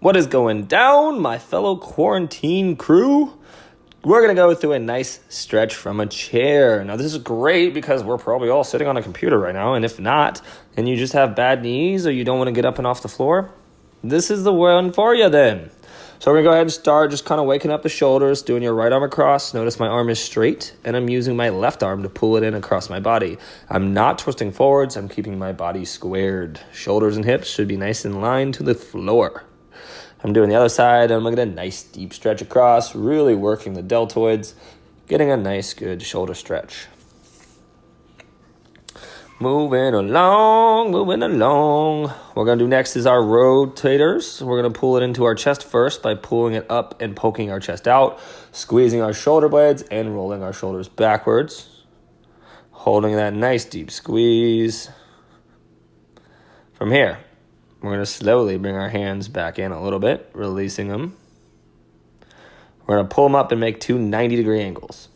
What is going down, my fellow quarantine crew? We're going to go through a nice stretch from a chair. Now, this is great because we're probably all sitting on a computer right now, and if not, and you just have bad knees or you don't want to get up and off the floor, this is the one for you then. So we're going to go ahead and start just kind of waking up the shoulders, doing your right arm across. Notice my arm is straight, and I'm using my left arm to pull it in across my body. I'm not twisting forwards. I'm keeping my body squared. Shoulders and hips should be nice in line to the floor. I'm doing the other side. I'm getting a nice deep stretch across, really working the deltoids, getting a nice good shoulder stretch. Moving along. What we're going to do next is our rotators. We're going to pull it into our chest first by pulling it up and poking our chest out, squeezing our shoulder blades, and rolling our shoulders backwards. Holding that nice deep squeeze. From here, we're going to slowly bring our hands back in a little bit, releasing them. We're going to pull them up and make two 90-degree angles.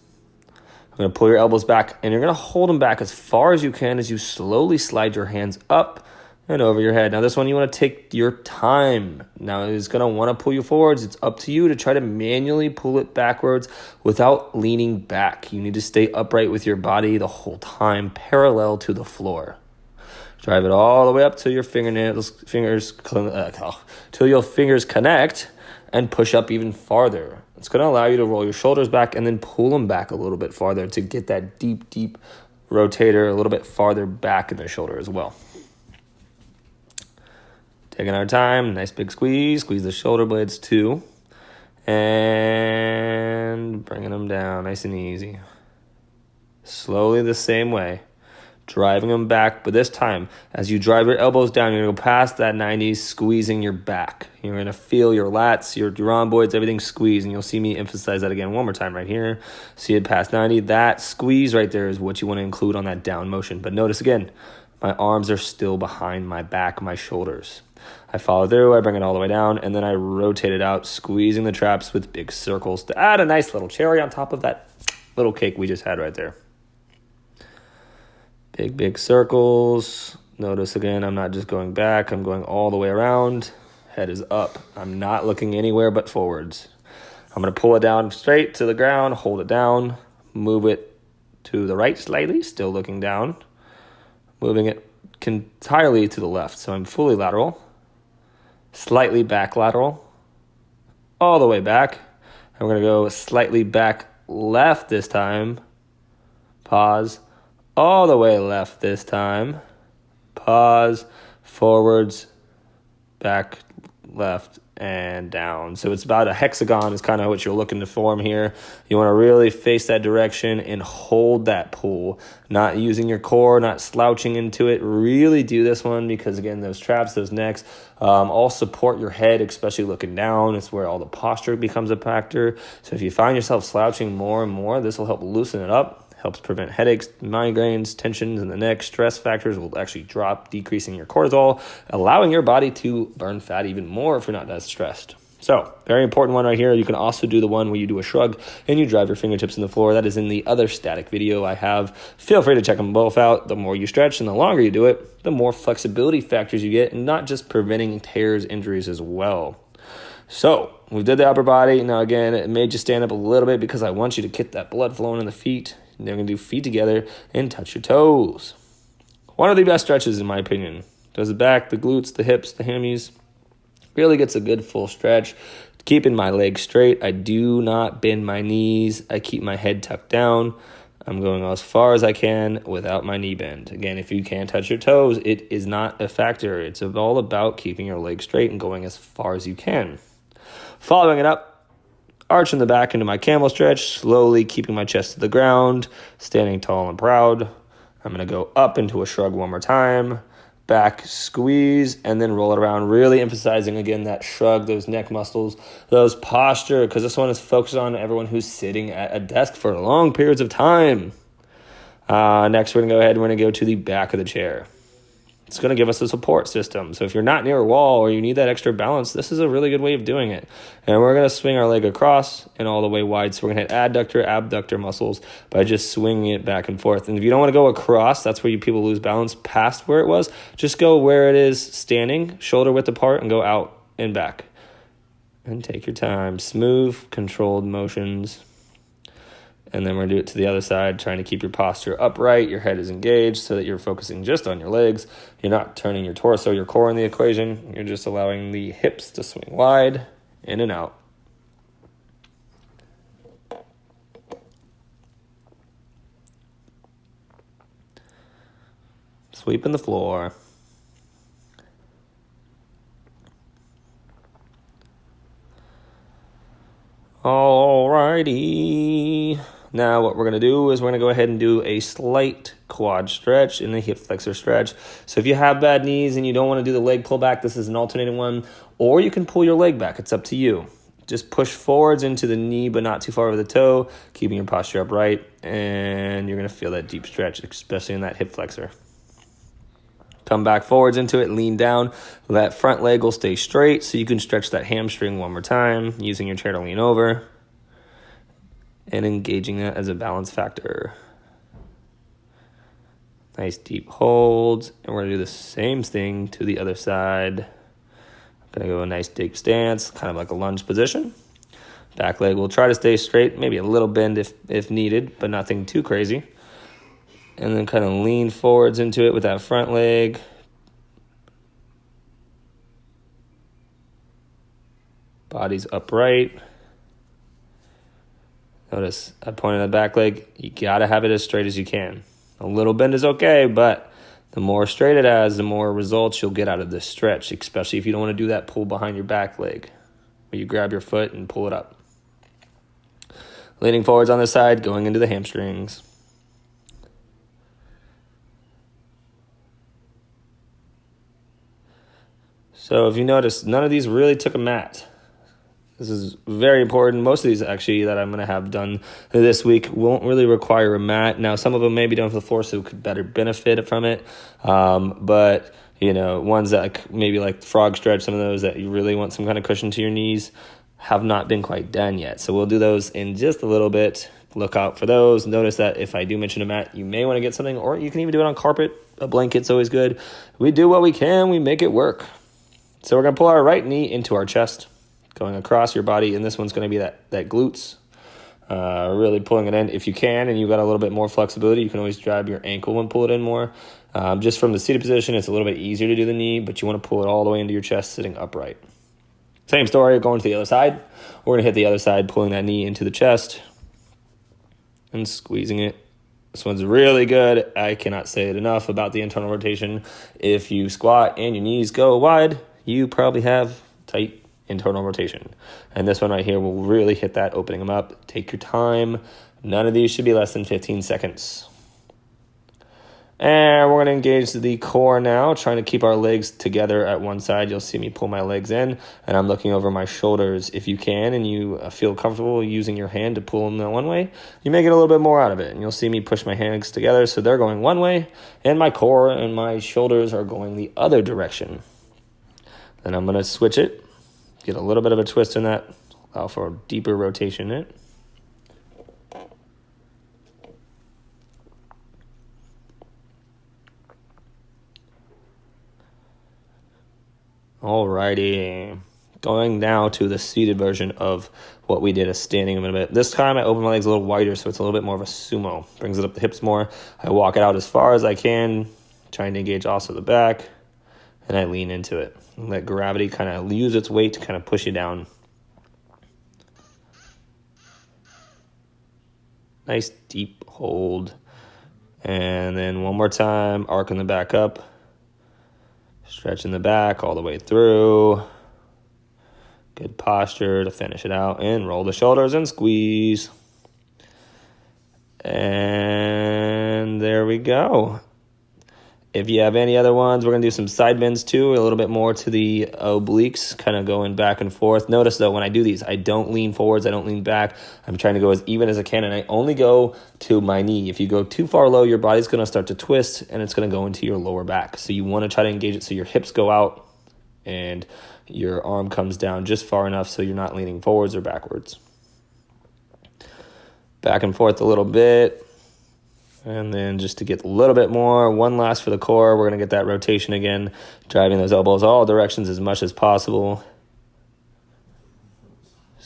We're going to pull your elbows back, and you're going to hold them back as far as you can as you slowly slide your hands up and over your head. Now, this one, you want to take your time. Now, it's going to want to pull you forwards. It's up to you to try to manually pull it backwards without leaning back. You need to stay upright with your body the whole time, parallel to the floor. Drive it all the way up till your till your fingers connect and push up even farther. It's going to allow you to roll your shoulders back and then pull them back a little bit farther to get that deep rotator a little bit farther back in the shoulder as well. Taking our time, nice big squeeze the shoulder blades too, and bringing them down nice and easy. Slowly the same way. Driving them back, but this time, as you drive your elbows down, you're going to go past that 90, squeezing your back. You're going to feel your lats, your rhomboids, everything squeeze, and you'll see me emphasize that again one more time right here. See it past 90. That squeeze right there is what you want to include on that down motion. But notice again, my arms are still behind my back, my shoulders. I follow through, I bring it all the way down, and then I rotate it out, squeezing the traps with big circles to add a nice little cherry on top of that little cake we just had right there. Big circles. Notice again, I'm not just going back. I'm going all the way around. Head is up. I'm not looking anywhere but forwards. I'm going to pull it down straight to the ground, hold it down, move it to the right slightly, still looking down, moving it entirely to the left. So I'm fully lateral, slightly back lateral, all the way back. And we're going to go slightly back left this time. Pause. All the way left this time. Pause, forwards, back, left, and down. So it's about a hexagon is kind of what you're looking to form here. You want to really face that direction and hold that pull. Not using your core, not slouching into it. Really do this one because, again, those traps, those necks, all support your head, especially looking down. It's where all the posture becomes a factor. So if you find yourself slouching more and more, this will help loosen it up. Helps prevent headaches, migraines, tensions in the neck. Stress factors will actually drop, decreasing your cortisol, allowing your body to burn fat even more if you're not that stressed. So, very important one right here. You can also do the one where you do a shrug and you drive your fingertips in the floor. That is in the other static video I have. Feel free to check them both out. The more you stretch and the longer you do it, the more flexibility factors you get, and not just preventing tears, injuries as well. So, we did the upper body. Now, again, it made you stand up a little bit because I want you to get that blood flowing in the feet. Then we're going to do feet together and touch your toes. One of the best stretches, in my opinion. Does the back, the glutes, the hips, the hammies. Really gets a good full stretch. Keeping my legs straight. I do not bend my knees. I keep my head tucked down. I'm going as far as I can without my knee bend. Again, if you can't touch your toes, it is not a factor. It's all about keeping your legs straight and going as far as you can. Following it up, arching the back into my camel stretch, slowly keeping my chest to the ground, standing tall and proud. I'm going to go up into a shrug one more time, back squeeze, and then roll it around, really emphasizing, again, that shrug, those neck muscles, those posture, because this one is focused on everyone who's sitting at a desk for long periods of time. Next, we're going to go ahead and we're going to go to the back of the chair. It's going to give us a support system. So if you're not near a wall or you need that extra balance, this is a really good way of doing it. And we're going to swing our leg across and all the way wide. So we're going to hit adductor, abductor muscles by just swinging it back and forth. And if you don't want to go across, that's where people lose balance past where it was. Just go where it is standing, shoulder width apart, and go out and back. And take your time. Smooth, controlled motions. And then we're going to do it to the other side, trying to keep your posture upright. Your head is engaged so that you're focusing just on your legs. You're not turning your torso, your core in the equation. You're just allowing the hips to swing wide, in and out. Sweeping the floor. Alrighty. Now what we're going to do is we're going to go ahead and do a slight quad stretch and a hip flexor stretch. So if you have bad knees and you don't want to do the leg pull back, this is an alternating one. Or you can pull your leg back. It's up to you. Just push forwards into the knee, but not too far over the toe, keeping your posture upright. And you're going to feel that deep stretch, especially in that hip flexor. Come back forwards into it, lean down. That front leg will stay straight so you can stretch that hamstring one more time using your chair to lean over and engaging that as a balance factor. Nice deep holds. And we're going to do the same thing to the other side. I'm going to go a nice deep stance, kind of like a lunge position. Back leg will try to stay straight, maybe a little bend if needed, but nothing too crazy. And then kind of lean forwards into it with that front leg. Body's upright. Notice I pointed the back leg. You got to have it as straight as you can. A little bend is okay, but the more straight it has, the more results you'll get out of this stretch, especially if you don't want to do that pull behind your back leg, where you grab your foot and pull it up. Leaning forwards on the side, going into the hamstrings. So if you notice, none of these really took a mat. This is very important. Most of these actually that I'm going to have done this week won't really require a mat. Now, some of them may be done for the floor, so could better benefit from it. But, you know, ones that maybe like frog stretch, some of those that you really want some kind of cushion to your knees have not been quite done yet. So we'll do those in just a little bit. Look out for those. Notice that if I do mention a mat, you may want to get something, or you can even do it on carpet. A blanket's always good. We do what we can. We make it work. So we're going to pull our right knee into our chest, going across your body, and this one's going to be that glutes. Really pulling it in. If you can and you've got a little bit more flexibility, you can always grab your ankle and pull it in more. Just from the seated position, it's a little bit easier to do the knee, but you want to pull it all the way into your chest sitting upright. Same story, going to the other side. We're going to hit the other side, pulling that knee into the chest and squeezing it. This one's really good. I cannot say it enough about the internal rotation. If you squat and your knees go wide, you probably have tight internal rotation. And this one right here will really hit that, opening them up. Take your time. None of these should be less than 15 seconds. And we're going to engage the core now, trying to keep our legs together at one side. You'll see me pull my legs in, and I'm looking over my shoulders. If you can and you feel comfortable using your hand to pull them that one way, you may get a little bit more out of it. And you'll see me push my hands together so they're going one way, and my core and my shoulders are going the other direction. Then I'm going to switch it, get a little bit of a twist in that, allow for a deeper rotation in it. Alrighty, going now to the seated version of what we did, a standing a bit. This time I open my legs a little wider, so it's a little bit more of a sumo. Brings it up the hips more. I walk it out as far as I can, trying to engage also the back, and I lean into it. And let gravity kind of use its weight to kind of push you down. Nice deep hold. And then one more time, arcing the back up. Stretching the back all the way through. Good posture to finish it out. And roll the shoulders and squeeze. And there we go. If you have any other ones, we're going to do some side bends too, a little bit more to the obliques, kind of going back and forth. Notice though, when I do these, I don't lean forwards, I don't lean back. I'm trying to go as even as I can, and I only go to my knee. If you go too far low, your body's going to start to twist, and it's going to go into your lower back. So you want to try to engage it so your hips go out, and your arm comes down just far enough so you're not leaning forwards or backwards. Back and forth a little bit. And then just to get a little bit more, one last for the core. We're going to get that rotation again, driving those elbows all directions as much as possible.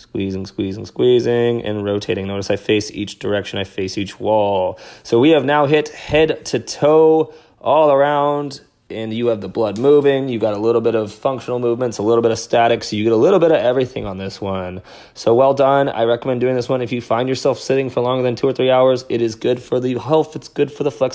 Squeezing, squeezing, squeezing, and rotating. Notice I face each direction. I face each wall. So we have now hit head to toe all around, and you have the blood moving. You got a little bit of functional movements, a little bit of static, so you get a little bit of everything on this one. So well done. I recommend doing this one if you find yourself sitting for longer than 2 or 3 hours. It is good for the health. It's good for the flexibility.